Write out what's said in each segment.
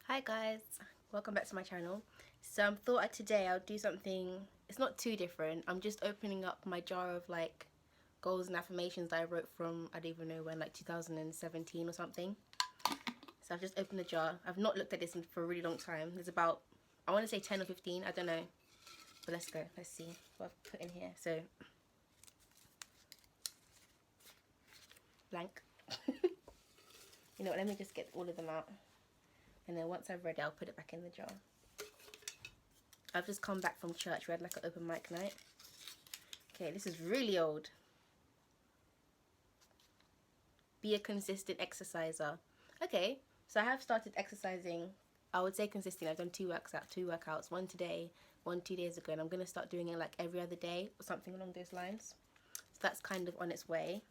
Hi guys, welcome back to my channel. So I thought today I'll do something, it's not too different. I'm just opening up my jar of like goals and affirmations that I wrote from, I don't even know when, like 2017 or something. So I've just opened the jar. I've not looked at this for a really long time. There's about, I want to say 10 or 15, I don't know. But let's go, let's see what I've put in here. So, blank. You know what, let me just get all of them out. And then once I've read it, I'll put it back in the jar. I've just come back from church. We had like an open mic night. Okay, this is really old. Be a consistent exerciser. Okay, so I have started exercising. I would say consistent. I've done two workouts, one today, one 2 days ago, and I'm gonna start doing it like every other day or something along those lines. So that's kind of on its way.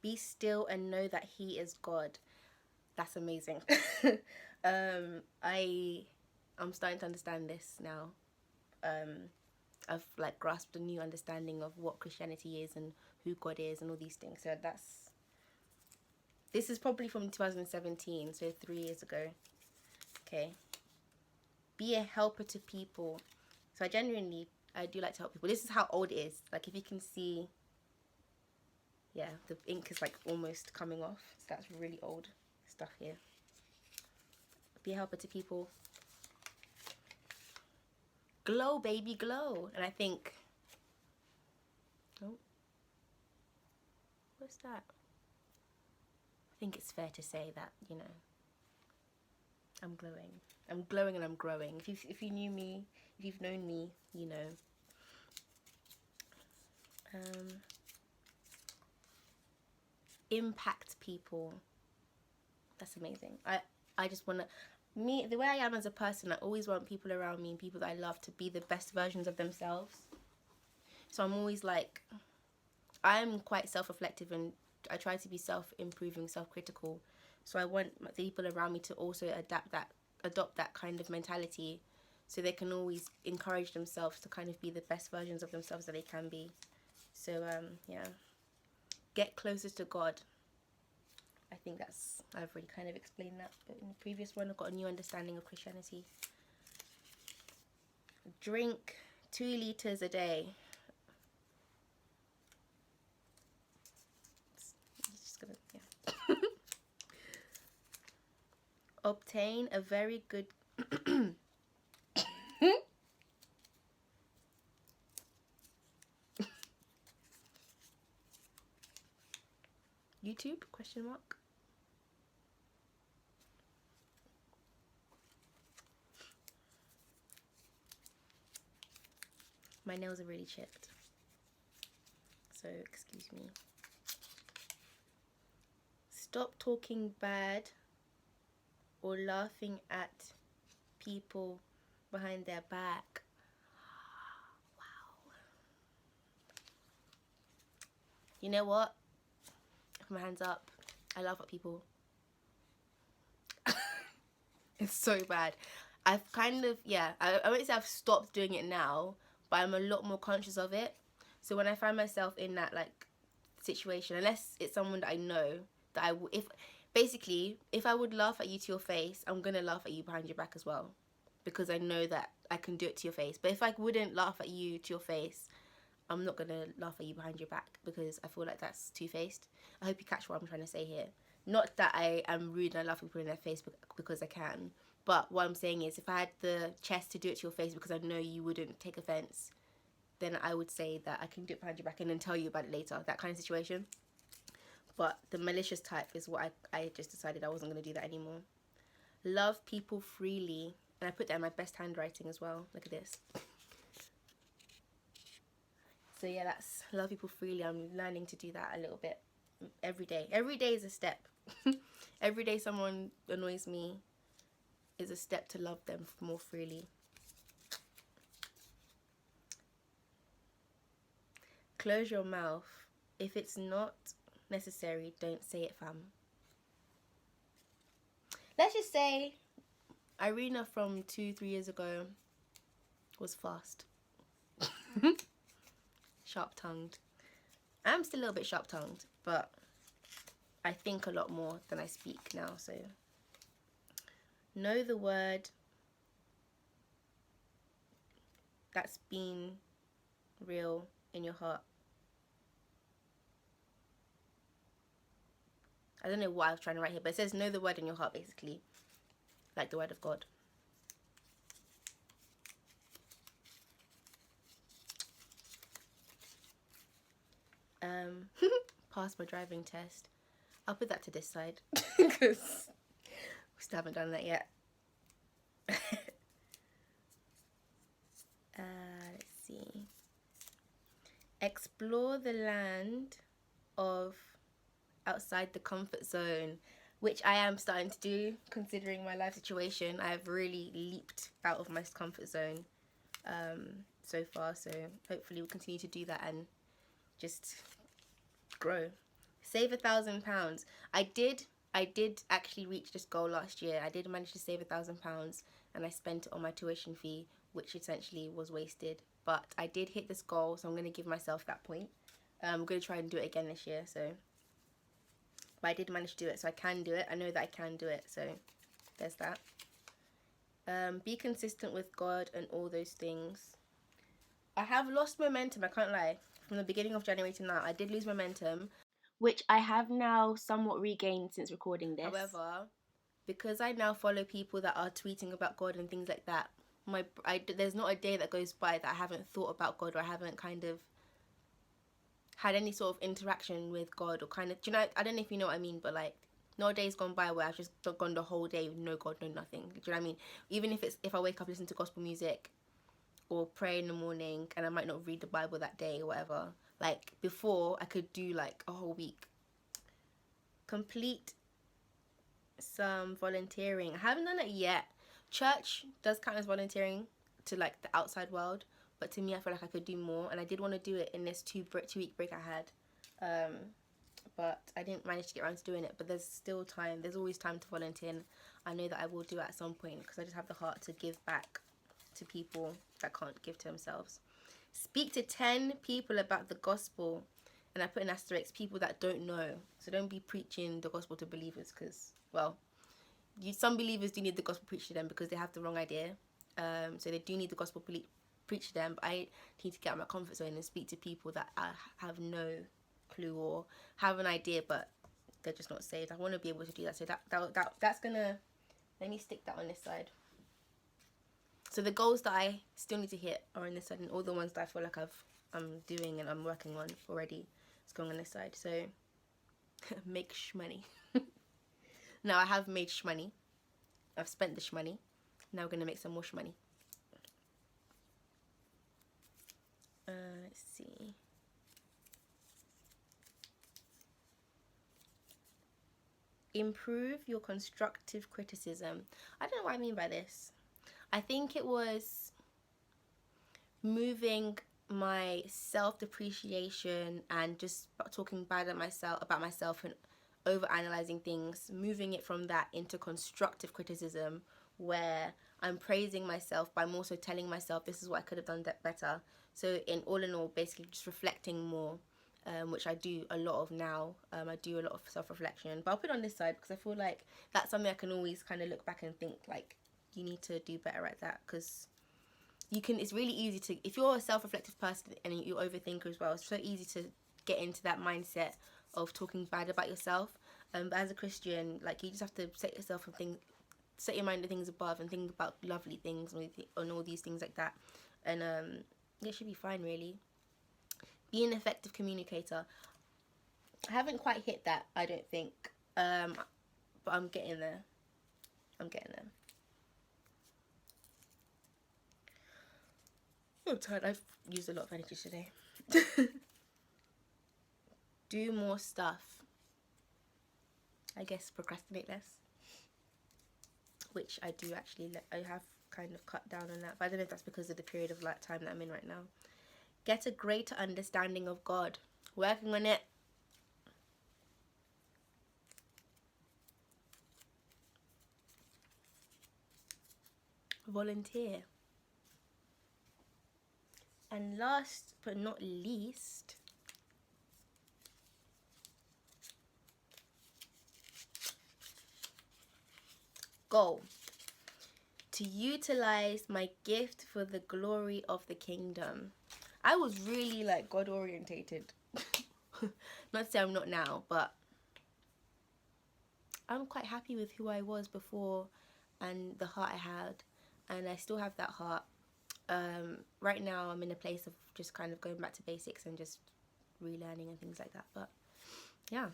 Be still and know that He is God. That's amazing. I'm starting to understand this now. I've like grasped a new understanding of what Christianity is and who God is and all these things. So this is probably from 2017, so 3 years ago. Okay. Be a helper to people. So I do like to help people. This is how old it is. Like if you can see, yeah, the ink is like almost coming off. So that's really old stuff here. Be a helper to people. Glow, baby, glow. And I think, oh, what's that? I think it's fair to say that, you know, I'm glowing. I'm glowing and I'm growing. If you knew me, if you've known me, you know. Impact people. That's amazing. I just want to, the way I am as a person, I always want people around me and people that I love to be the best versions of themselves. So I'm always like, I'm quite self-reflective and I try to be self-improving, self-critical. So I want the people around me to also adopt that kind of mentality, so they can always encourage themselves to kind of be the best versions of themselves that they can be. So yeah, get closer to God. I think I've already kind of explained that, but in the previous one I've got a new understanding of Christianity. Drink 2 liters a day. Just gonna, yeah. Obtain a very good YouTube question mark. My nails are really chipped, so excuse me. Stop talking bad or laughing at people behind their back. Wow. You know what? Put my hands up. I laugh at people. It's so bad. I've kind of, yeah, I won't say I've stopped doing it now, but I'm a lot more conscious of it. So when I find myself in that like situation, unless it's someone that I know, that if I would laugh at you to your face, I'm gonna laugh at you behind your back as well, because I know that I can do it to your face. But if I wouldn't laugh at you to your face, I'm not gonna laugh at you behind your back, because I feel like that's two-faced. I hope you catch what I'm trying to say here. Not that I am rude and I laugh at people in their face because I can, but what I'm saying is, if I had the chest to do it to your face because I know you wouldn't take offense, then I would say that I can do it behind your back and then tell you about it later, that kind of situation. But the malicious type is what I just decided I wasn't going to do that anymore. Love people freely. And I put that in my best handwriting as well. Look at this. So yeah, that's love people freely. I'm learning to do that a little bit every day. Every day is a step. Every day someone annoys me is a step to love them more freely. Close your mouth. If it's not necessary, don't say it, fam. Let's just say Irina from 2-3 years ago was fast. Sharp-tongued. I'm still a little bit sharp-tongued, but I think a lot more than I speak now. So know the word that's been real in your heart. I don't know what I was trying to write here, but it says know the word in your heart, basically. Like the word of God. Pass my driving test. I'll put that to this side because we still haven't done that yet. Let's see. Explore the land of outside the comfort zone, which I am starting to do considering my life situation. I've really leaped out of my comfort zone so far, so hopefully we'll continue to do that and just grow. Save £1,000. I did actually reach this goal last year. I did manage to save £1,000 and I spent it on my tuition fee, which essentially was wasted, but I did hit this goal, so I'm going to give myself that point. I'm going to try and do it again this year, so but I did manage to do it, so I can do it. I know that I can do it, so there's that. Be consistent with God and all those things. I have lost momentum, I can't lie. From the beginning of January to now, I did lose momentum, which I have now somewhat regained since recording this. However, because I now follow people that are tweeting about God and things like that, there's not a day that goes by that I haven't thought about God, or I haven't kind of had any sort of interaction with God, or kind of, do you know, I don't know if you know what I mean, but like, no day's gone by where I've just gone the whole day with no God, no nothing. Do you know what I mean? Even if I wake up, listen to gospel music or pray in the morning, and I might not read the Bible that day or whatever. Like before, I could do like a whole week. Complete some volunteering. I haven't done it yet. Church does count as volunteering to like the outside world, but to me I feel like I could do more, and I did want to do it in this 2-week break I had, but I didn't manage to get around to doing it. But there's still time. There's always time to volunteer, and I know that I will do it at some point because I just have the heart to give back to people that can't give to themselves. Speak to 10 people about the gospel, and I put an asterisk, people that don't know. So don't be preaching the gospel to believers, because, well, some believers do need the gospel preached to them because they have the wrong idea. So they do need the gospel preached to them, but I need to get out of my comfort zone and speak to people that I have no clue or have an idea, but they're just not saved. I want to be able to do that. So that's gonna, let me stick that on this side. So the goals that I still need to hit are on this side, and all the ones that I feel like I'm doing and I'm working on already is going on this side. So make shmoney. Now I have made shmoney. I've spent the shmoney. Now we're gonna make some more shmoney. Let's see. Improve your constructive criticism. I don't know what I mean by this. I think it was moving my self-depreciation and just talking bad about myself and over-analyzing things, moving it from that into constructive criticism, where I'm praising myself by more so telling myself this is what I could have done better. So in all, basically just reflecting more, which I do a lot of now. I do a lot of self-reflection, but I'll put it on this side because I feel like that's something I can always kind of look back and think like, you need to do better at that, because it's really easy to, if you're a self-reflective person and you're overthinker as well, it's so easy to get into that mindset of talking bad about yourself. But as a Christian, like, you just have to set your mind to things above and think about lovely things and all these things like that, and it should be fine, really. Be an effective communicator. I haven't quite hit that, I don't think, but I'm getting there. I'm tired. I've used a lot of energy today. Do more stuff. I guess procrastinate less, which I do actually. I have kind of cut down on that, but I don't know if that's because of the period of time that I'm in right now. Get a greater understanding of God. Working on it. Volunteer. And last but not least, Goal: to utilize my gift for the glory of the kingdom. I was really like God orientated. Not to say I'm not now, but I'm quite happy with who I was before and the heart I had, and I still have that heart. Right now I'm in a place of just kind of going back to basics and just relearning and things like that. But yeah,